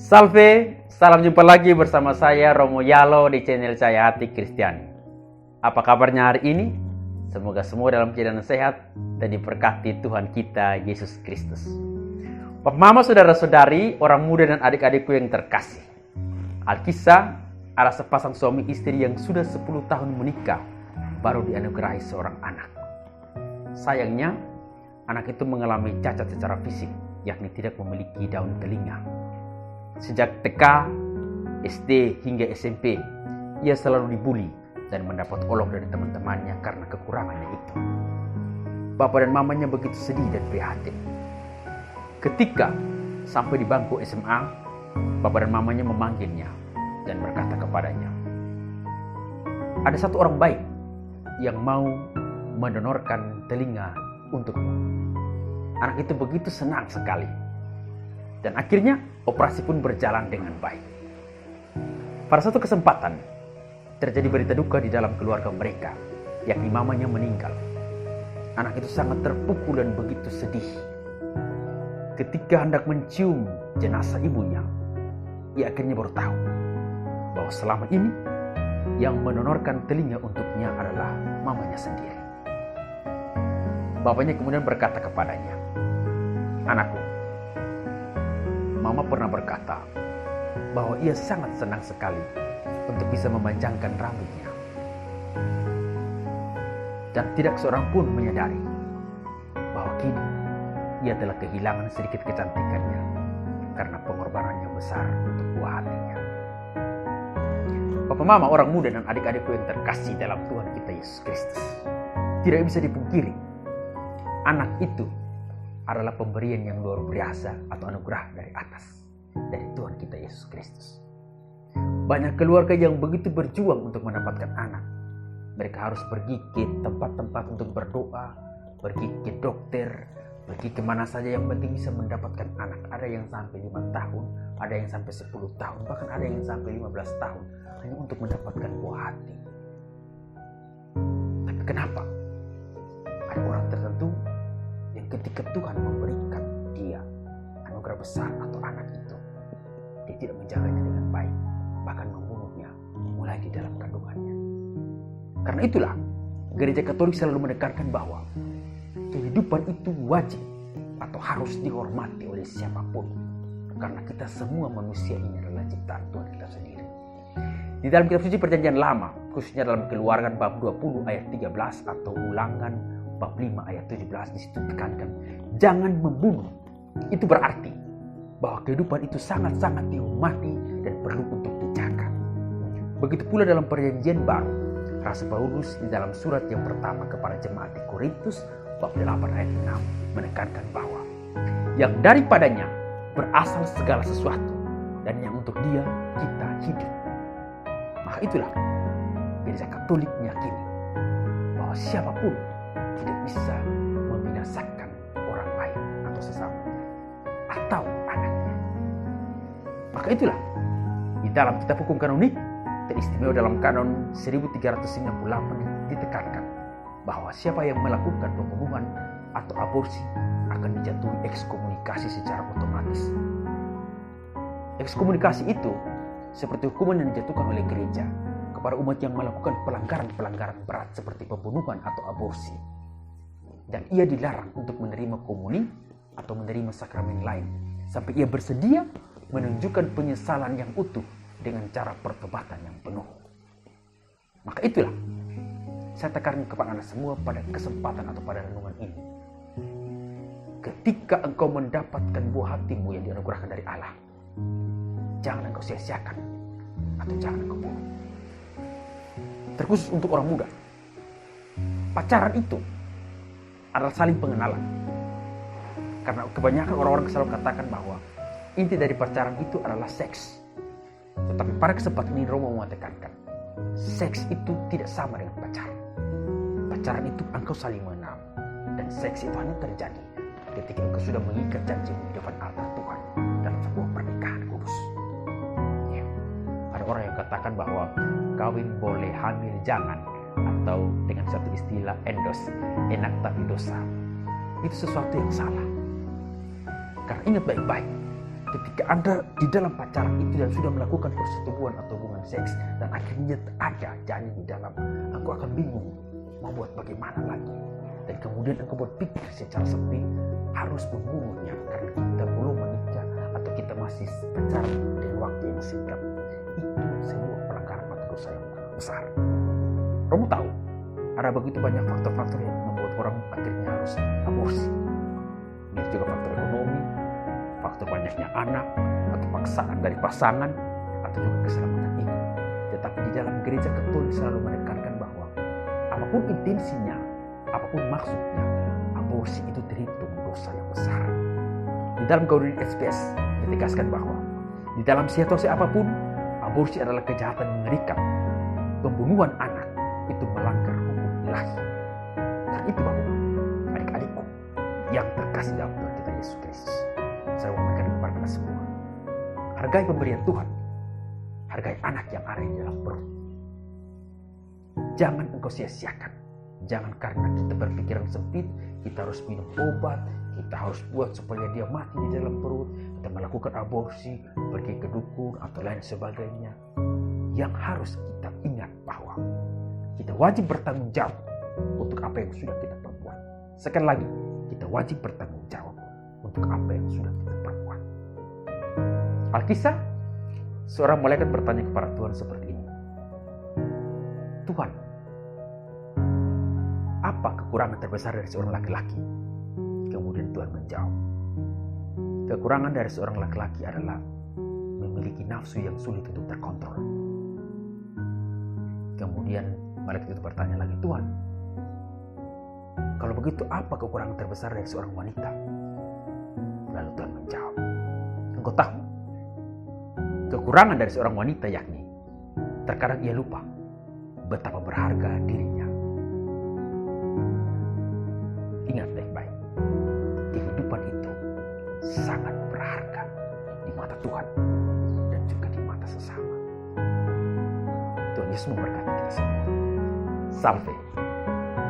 Salve, salam jumpa lagi bersama saya Romo Yalo di channel Cahaya Hati Kristiani. Apa kabarnya hari ini? Semoga semua dalam keadaan sehat dan diberkati Tuhan kita Yesus Kristus. Bapak, mama, saudara-saudari, orang muda dan adik-adikku yang terkasih. Alkisah ada sepasang suami istri yang sudah 10 tahun menikah baru dianugerahi seorang anak. Sayangnya, anak itu mengalami cacat secara fisik, yakni tidak memiliki daun telinga. Sejak TK, SD hingga SMP, ia selalu dibuli dan mendapat olok dari teman-temannya karena kekurangannya itu. Bapak dan mamanya begitu sedih dan prihatin. Ketika sampai di bangku SMA, bapak dan mamanya memanggilnya dan berkata kepadanya, "Ada satu orang baik yang mau mendonorkan telinga untukmu." Anak itu begitu senang sekali. Dan akhirnya operasi pun berjalan dengan baik. Pada suatu kesempatan, terjadi berita duka di dalam keluarga mereka, yakni mamanya meninggal. Anak itu sangat terpukul dan begitu sedih. Ketika hendak mencium jenazah ibunya, ia akhirnya baru tahu bahwa selama ini yang mendonorkan telinga untuknya adalah mamanya sendiri. Bapaknya kemudian berkata kepadanya, "Anakku, Mama pernah berkata bahwa ia sangat senang sekali untuk bisa memanjangkan rambutnya. Dan tidak seorang pun menyadari bahwa kini ia telah kehilangan sedikit kecantikannya karena pengorbanan yang besar untuk buah hatinya." Bapak, mama, orang muda dan adik-adikku yang terkasih dalam Tuhan kita Yesus Kristus, tidak bisa dipungkiri, anak itu adalah pemberian yang luar biasa atau anugerah dari atas, dari Tuhan kita Yesus Kristus. Banyak keluarga yang begitu berjuang untuk mendapatkan anak. Mereka harus pergi ke tempat-tempat untuk berdoa, pergi ke dokter, pergi kemana saja, yang penting bisa mendapatkan anak. Ada yang sampai 5 tahun, ada yang sampai 10 tahun, bahkan ada yang sampai 15 tahun hanya untuk mendapatkan buah hati. Tapi kenapa ada orang tertentu yang ketika Tuhan memberikan dia anugerah besar atau anak itu, dia tidak menjaganya dengan baik, bahkan membunuhnya mulai di dalam kandungannya? Karena itulah Gereja Katolik selalu menekankan bahwa kehidupan itu wajib atau harus dihormati oleh siapapun, karena kita semua manusia ini adalah ciptaan Tuhan kita sendiri. Di dalam kitab suci Perjanjian Lama, khususnya dalam Keluaran bab 20 ayat 13 atau Ulangan bab 5 ayat 17, di situ ditekankan, jangan membunuh. Itu berarti bahwa kehidupan itu sangat-sangat dihormati dan perlu untuk dijaga. Begitu pula dalam Perjanjian Baru, Rasul Paulus di dalam surat yang pertama kepada jemaat di Korintus bab 8 ayat 6 menekankan bahwa yang daripadanya berasal segala sesuatu dan yang untuk dia kita hidup. Maka itulah Gereja Katolik meyakini bahwa siapapun tidak bisa membinasakan orang lain atau sesamanya atau anaknya. Maka itulah di dalam kitab hukum kanonik, teristimewa dalam kanon 1398, ditekankan bahwa siapa yang melakukan pembunuhan atau aborsi akan dijatuhi ekskomunikasi secara otomatis. Ekskomunikasi itu seperti hukuman yang dijatuhkan oleh gereja kepada umat yang melakukan pelanggaran-pelanggaran berat seperti pembunuhan atau aborsi. Dan ia dilarang untuk menerima komuni atau menerima sakramen lain sampai ia bersedia menunjukkan penyesalan yang utuh dengan cara pertobatan yang penuh. Maka itulah saya tekankan kepada Anda semua pada kesempatan atau pada renungan ini. Ketika engkau mendapatkan buah hatimu yang dianugerahkan dari Allah, jangan engkau sia-siakan atau jangan engkau bunuh. Terkhusus untuk orang muda, pacaran itu adalah saling pengenalan. Karena kebanyakan orang-orang selalu katakan bahwa inti dari pacaran itu adalah seks. Tetapi pada kesempatan ini Romo menekankan, seks itu tidak sama dengan pacaran. Pacaran itu engkau saling mengenal, dan seks itu hanya terjadi ketika engkau sudah mengikat janji di depan altar Tuhan dalam sebuah pernikahan kudus. Ya. Ada orang yang katakan bahwa kawin boleh, hamil jangan, atau dengan satu istilah endos, enak tapi dosa. Itu sesuatu yang salah. Karena ingat baik-baik, ketika Anda di dalam pacaran itu dan sudah melakukan persetubuhan atau hubungan seks dan akhirnya ada janin di dalam, engkau akan bingung mau buat bagaimana lagi. Dan kemudian engkau berpikir secara sempit harus membunuhnya karena kita belum menikah atau kita masih pacaran dengan waktu yang singkat. Itu sebuah pelanggaran atau dosa yang besar. Kamu tahu, ada begitu banyak faktor-faktor yang membuat orang akhirnya harus aborsi. Ini juga faktor ekonomi, faktor banyaknya anak, atau paksaan dari pasangan, atau juga keselamatan itu. Tetapi di dalam gereja Katolik selalu menekankan bahwa apapun intensinya, apapun maksudnya, aborsi itu terhitung dosa yang besar. Di dalam Gaudium et Spes ditegaskan bahwa di dalam situasi apapun, aborsi adalah kejahatan mengerikan. Pembunuhan anak itu melanggar hukum ilahi. Karena itu bahwa adik-adikku yang terkasih dalam Tuhan kita Yesus Kristus, saya mengingatkan kepada kita semua, hargai pemberian Tuhan, hargai anak yang ada di dalam perut. Jangan engkau sia-siakan. Jangan karena kita berpikiran sempit, kita harus minum obat, kita harus buat supaya dia mati di dalam perut, kita melakukan aborsi, pergi ke dukun atau lain sebagainya. Yang harus kita ingat bahwa kita wajib bertanggung jawab untuk apa yang sudah kita perbuat. Sekali lagi, kita wajib bertanggung jawab untuk apa yang sudah kita perbuat. Alkisah, seorang malaikat bertanya kepada Tuhan seperti ini. Tuhan, apa kekurangan terbesar dari seorang laki-laki? Kemudian Tuhan menjawab, kekurangan dari seorang laki-laki adalah memiliki nafsu yang sulit untuk terkontrol. Kemudian malaikat itu bertanya lagi, Tuhan, kalau begitu apa kekurangan terbesar dari seorang wanita? Lalu Tuhan menjawab, engkau tahu, kekurangan dari seorang wanita yakni terkadang ia lupa betapa berharga dirinya. Ingat baik-baik, kehidupan itu sangat berharga di mata Tuhan dan juga di mata sesama. Tuhan Yesus memberkati kita semua. Salve.